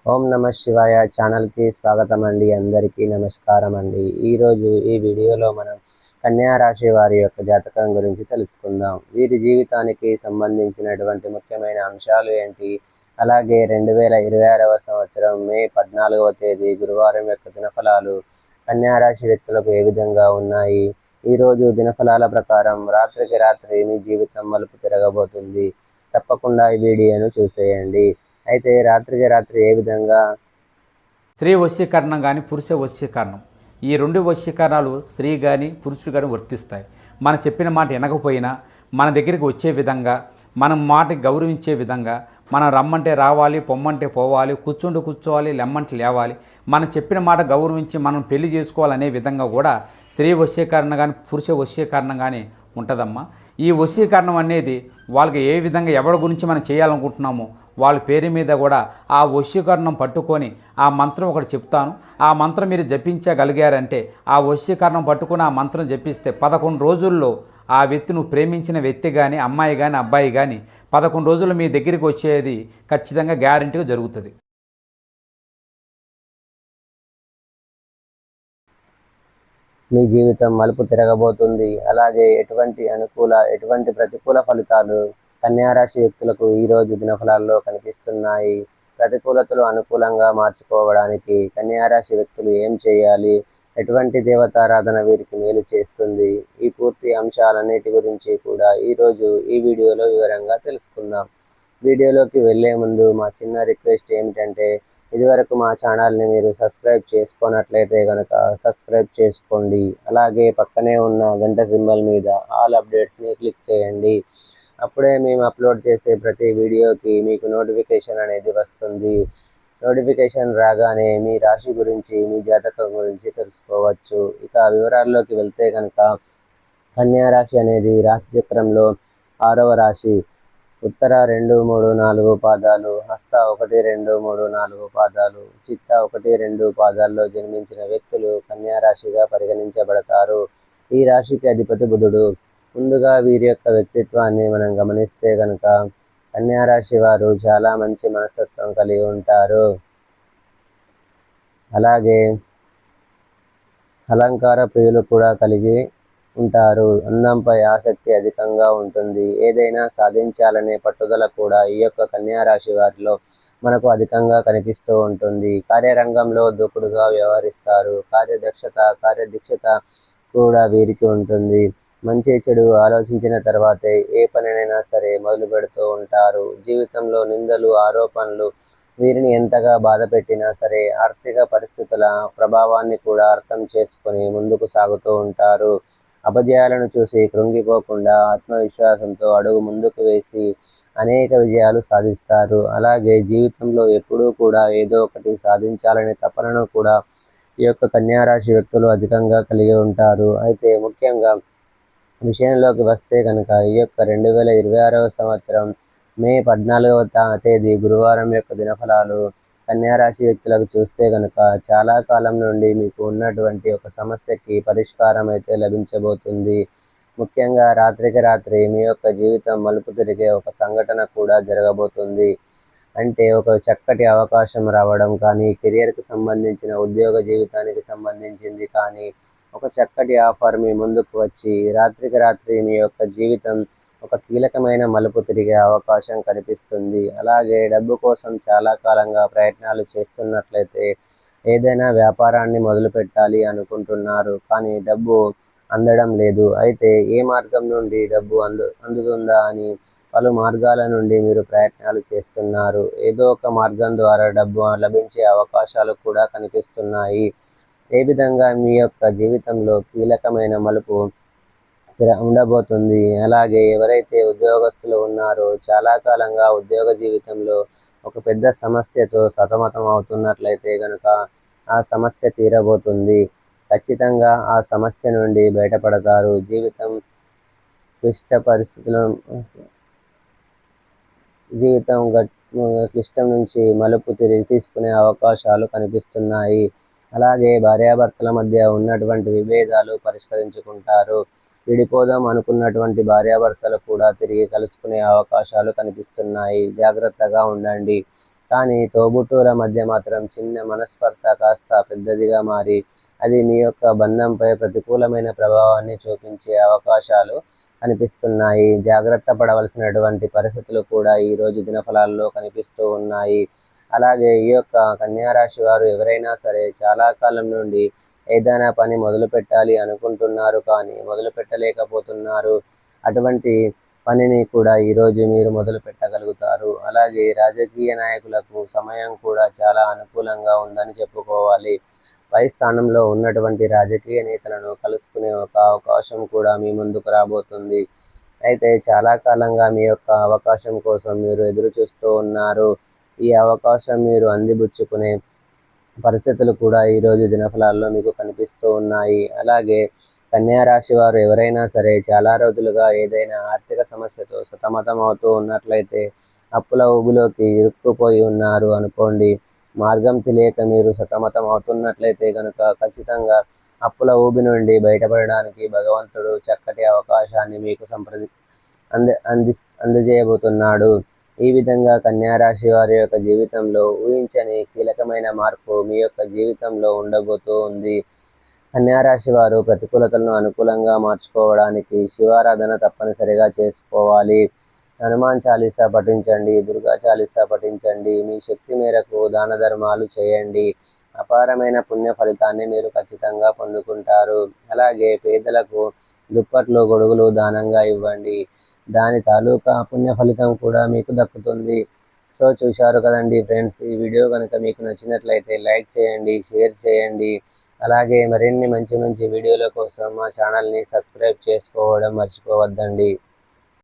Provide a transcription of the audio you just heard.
ఓం నమ శివాయ ఛానల్కి స్వాగతం అండి. అందరికీ నమస్కారం అండి. ఈరోజు ఈ వీడియోలో మనం కన్యా రాశి వారి యొక్క జాతకం గురించి తెలుసుకుందాం. వీరి జీవితానికి సంబంధించినటువంటి ముఖ్యమైన అంశాలు ఏంటి, అలాగే 2026వ సంవత్సరం మే 14వ తేదీ గురువారం యొక్క దినఫలాలు కన్యా రాశి వ్యక్తులకు ఏ విధంగా ఉన్నాయి. ఈరోజు దినఫలాల ప్రకారం రాత్రికి రాత్రి మీ జీవితం మలుపు తిరగబోతుంది. తప్పకుండా ఈ వీడియోను చూసేయండి. అయితే రాత్రికి రాత్రి ఏ విధంగా స్త్రీ వశీకరణం కానీ పురుష వశీకరణం, ఈ రెండు వశీకరణాలు స్త్రీ కానీ పురుషుడు కానీ వర్తిస్తాయి. మనం చెప్పిన మాట వినకపోయినా మన దగ్గరికి వచ్చే విధంగా, మనం మాటకి గౌరవించే విధంగా, మనం రమ్మంటే రావాలి, పొమ్మంటే పోవాలి, కూర్చోవాలి, లెమ్మంటే లేవాలి, మనం చెప్పిన మాట గౌరవించి మనం పెళ్లి చేసుకోవాలనే విధంగా కూడా స్త్రీ వశీకరణ కానీ పురుష వశీకరణ కానీ ఉంటుందమ్మా. ఈ వశీకరణం అనేది వాళ్ళకి ఏ విధంగా ఎవరి గురించి మనం చేయాలనుకుంటున్నామో వాళ్ళ పేరు మీద కూడా ఆ వశీకరణం పట్టుకొని ఆ మంత్రం ఒకటి చెప్తాను. ఆ మంత్రం మీరు జపించగలిగారంటే ఆ వశీకరణం పట్టుకొని ఆ మంత్రం జపిస్తే 11 రోజుల్లో ఆ వ్యక్తి నువ్వు ప్రేమించిన వ్యక్తి కానీ, అమ్మాయి కానీ, అబ్బాయి కానీ 11 రోజులు మీ దగ్గరికి వచ్చేది ఖచ్చితంగా గ్యారంటీగా జరుగుతుంది. మీ జీవితం మలుపు తిరగబోతుంది. అలాగే ఎటువంటి ప్రతికూల ఫలితాలు కన్యా రాశి వ్యక్తులకు ఈరోజు దినఫలాల్లో కనిపిస్తున్నాయి. ప్రతికూలతలు అనుకూలంగా మార్చుకోవడానికి కన్యా రాశి వ్యక్తులు ఏం చేయాలి, ఎటువంటి దేవతారాధన వీరికి మేలు చేస్తుంది, ఈ పూర్తి అంశాలన్నిటి గురించి కూడా ఈరోజు ఈ వీడియోలో వివరంగా తెలుసుకుందాం. వీడియోలోకి వెళ్ళే ముందు మా చిన్న రిక్వెస్ట్ ఏమిటంటే, ఇదివరకు మా ఛానల్ని మీరు సబ్స్క్రైబ్ చేసుకున్నట్లయితే కనుక సబ్స్క్రైబ్ చేసుకోండి. అలాగే పక్కనే ఉన్న గంట సింబల్ మీద ఆల్ అప్డేట్స్ని క్లిక్ చేయండి. అప్పుడే మేము అప్లోడ్ చేసే ప్రతి వీడియోకి మీకు నోటిఫికేషన్ అనేది వస్తుంది. నోటిఫికేషన్ రాగానే మీ రాశి గురించి, మీ జాతకం గురించి తెలుసుకోవచ్చు. ఇక వివరాల్లోకి వెళ్తే కనుక కన్యా రాశి అనేది రాశి చక్రంలో 6వ రాశి. ఉత్తర 2, 3, 4 పాదాలు, హస్త 1, 2, 3, 4 పాదాలు, చిత్త 1, 2 పాదాల్లో జన్మించిన వ్యక్తులు కన్యా రాశిగా పరిగణించబడతారు. ఈ రాశికి అధిపతి బుధుడు. ముందుగా వీరి యొక్క వ్యక్తిత్వాన్ని మనం గమనిస్తే కనుక కన్యా రాశి వారు చాలా మంచి మనస్తత్వం కలిగి ఉంటారు. అలాగే అలంకార ప్రియులు కూడా కలిగి ఉంటారు. అందంపై ఆసక్తి అధికంగా ఉంటుంది. ఏదైనా సాధించాలనే పట్టుదల కూడా ఈ యొక్క కన్యా రాశి వారిలో మనకు అధికంగా కనిపిస్తూ ఉంటుంది. కార్యరంగంలో దూకుడుగా వ్యవహరిస్తారు. కార్యదీక్షత కూడా వీరికి ఉంటుంది. మంచి చెడు ఆలోచించిన తర్వాతే ఏ పనినైనా సరే మొదలు పెడుతూ ఉంటారు. జీవితంలో నిందలు, ఆరోపణలు వీరిని ఎంతగా బాధ పెట్టినా సరే ఆర్థిక పరిస్థితుల ప్రభావాన్ని కూడా అర్థం చేసుకొని ముందుకు సాగుతూ ఉంటారు. అపజయాలను చూసి కృంగిపోకుండా ఆత్మవిశ్వాసంతో అడుగు ముందుకు వేసి అనేక విజయాలు సాధిస్తారు. అలాగే జీవితంలో ఎప్పుడూ కూడా ఏదో ఒకటి సాధించాలనే తపనను కూడా ఈ యొక్క కన్యా రాశి వ్యక్తులు అధికంగా కలిగి ఉంటారు. అయితే ముఖ్యంగా విషయంలోకి వస్తే కనుక ఈ యొక్క 2026వ సంవత్సరం మే 14వ తేదీ గురువారం యొక్క దినఫలాలు కన్యా రాశి వ్యక్తులకు చూస్తే కనుక చాలా కాలం నుండి మీకు ఉన్నటువంటి ఒక సమస్యకి పరిష్కారం అయితే లభించబోతుంది. ముఖ్యంగా రాత్రికి రాత్రి మీ యొక్క జీవితం మలుపు తిరిగే ఒక సంఘటన కూడా జరగబోతుంది. అంటే ఒక చక్కటి అవకాశం రావడం కానీ, కెరియర్కి సంబంధించిన ఉద్యోగ జీవితానికి సంబంధించింది కానీ, ఒక చక్కటి ఆఫర్ మీ ముందుకు వచ్చి రాత్రికి రాత్రి మీ యొక్క జీవితం ఒక కీలకమైన మలుపు తిరిగే అవకాశం కనిపిస్తుంది. అలాగే డబ్బు కోసం చాలా కాలంగా ప్రయత్నాలు చేస్తున్నట్లయితే, ఏదైనా వ్యాపారాన్ని మొదలు పెట్టాలి అనుకుంటున్నారు కానీ డబ్బు అందడం లేదు. అయితే ఏ మార్గం నుండి డబ్బు అందుతుందా అని పలు మార్గాల నుండి మీరు ప్రయత్నాలు చేస్తున్నారు. ఏదో ఒక మార్గం ద్వారా డబ్బు లభించే అవకాశాలు కూడా కనిపిస్తున్నాయి. ఏ విధంగా మీ యొక్క జీవితంలో కీలకమైన మలుపు ఉండబోతుంది. అలాగే ఎవరైతే ఉద్యోగస్తులు ఉన్నారో చాలా కాలంగా ఉద్యోగ జీవితంలో ఒక పెద్ద సమస్యతో సతమతం అవుతున్నట్లయితే కనుక ఆ సమస్య తీరబోతుంది. ఖచ్చితంగా ఆ సమస్య నుండి బయటపడతారు. క్లిష్టం నుంచి మలుపు తిరిగి తీసుకునే అవకాశాలు కనిపిస్తున్నాయి. అలాగే భార్యాభర్తల మధ్య ఉన్నటువంటి విభేదాలు పరిష్కరించుకుంటారు. విడిపోదాం అనుకున్నటువంటి భార్యాభర్తలు కూడా తిరిగి కలుసుకునే అవకాశాలు కనిపిస్తున్నాయి. జాగ్రత్తగా ఉండండి. కానీ తోబుట్టువుల మధ్య మాత్రం చిన్న మనస్పర్ధ కాస్త పెద్దదిగా మారి అది మీ యొక్క బంధంపై ప్రతికూలమైన ప్రభావాన్ని చూపించే అవకాశాలు కనిపిస్తున్నాయి. జాగ్రత్త పడవలసినటువంటి పరిస్థితులు కూడా ఈరోజు దినఫలాల్లో కనిపిస్తూ ఉన్నాయి. అలాగే ఈ యొక్క కన్యా రాశి వారు ఎవరైనా సరే చాలా కాలం నుండి ఏదైనా పని మొదలు పెట్టాలి అనుకుంటున్నారు కానీ మొదలు పెట్టలేకపోతున్నారు. అటువంటి పనిని కూడా ఈరోజు మీరు మొదలు పెట్టగలుగుతారు. అలాగే రాజకీయ నాయకులకు సమయం కూడా చాలా అనుకూలంగా ఉందని చెప్పుకోవాలి. పై స్థానంలో ఉన్నటువంటి రాజకీయ నేతలను కలుసుకునే ఒక అవకాశం కూడా మీ ముందుకు రాబోతుంది. అయితే చాలా కాలంగా మీ యొక్క అవకాశం కోసం మీరు ఎదురు చూస్తూ ఉన్నారు. ఈ అవకాశం మీరు అందిపుచ్చుకునే పరిస్థితులు కూడా ఈరోజు దినఫలాల్లో మీకు కనిపిస్తూ ఉన్నాయి. అలాగే కన్యా రాశి వారు ఎవరైనా సరే చాలా రోజులుగా ఏదైనా ఆర్థిక సమస్యతో సతమతం అవుతూ ఉన్నట్లయితే, అప్పుల ఊబిలోకి ఇరుక్కుపోయి ఉన్నారు అనుకోండి, మార్గం తెలియక మీరు సతమతం అవుతున్నట్లయితే కనుక ఖచ్చితంగా అప్పుల ఊబి నుండి బయటపడడానికి భగవంతుడు చక్కటి అవకాశాన్ని మీకు అందజేయబోతున్నాడు. ఈ విధంగా కన్యా రాశి వారి యొక్క జీవితంలో ఊహించని కీలకమైన మార్పు మీ యొక్క జీవితంలో ఉండబోతూ ఉంది. కన్యా రాశి వారు ప్రతికూలతలను అనుకూలంగా మార్చుకోవడానికి శివారాధన తప్పనిసరిగా చేసుకోవాలి. హనుమాన్ చాలీసా పఠించండి, దుర్గా చాలీసా పఠించండి, మీ శక్తి మేరకు దాన ధర్మాలు చేయండి. అపారమైన పుణ్య ఫలితాన్ని మీరు ఖచ్చితంగా పొందుకుంటారు. అలాగే పేదలకు దుప్పట్లు, గొడుగులు దానంగా ఇవ్వండి. దాని తాలూకా పుణ్య ఫలితం కూడా మీకు దక్కుతుంది. సో చూశారు కదండి ఫ్రెండ్స్, ఈ వీడియో కనుక మీకు నచ్చినట్లయితే లైక్ చేయండి, షేర్ చేయండి. అలాగే మరిన్ని మంచి మంచి వీడియోల కోసం మా ఛానల్ని సబ్స్క్రైబ్ చేసుకోవడం మర్చిపోవద్దండి.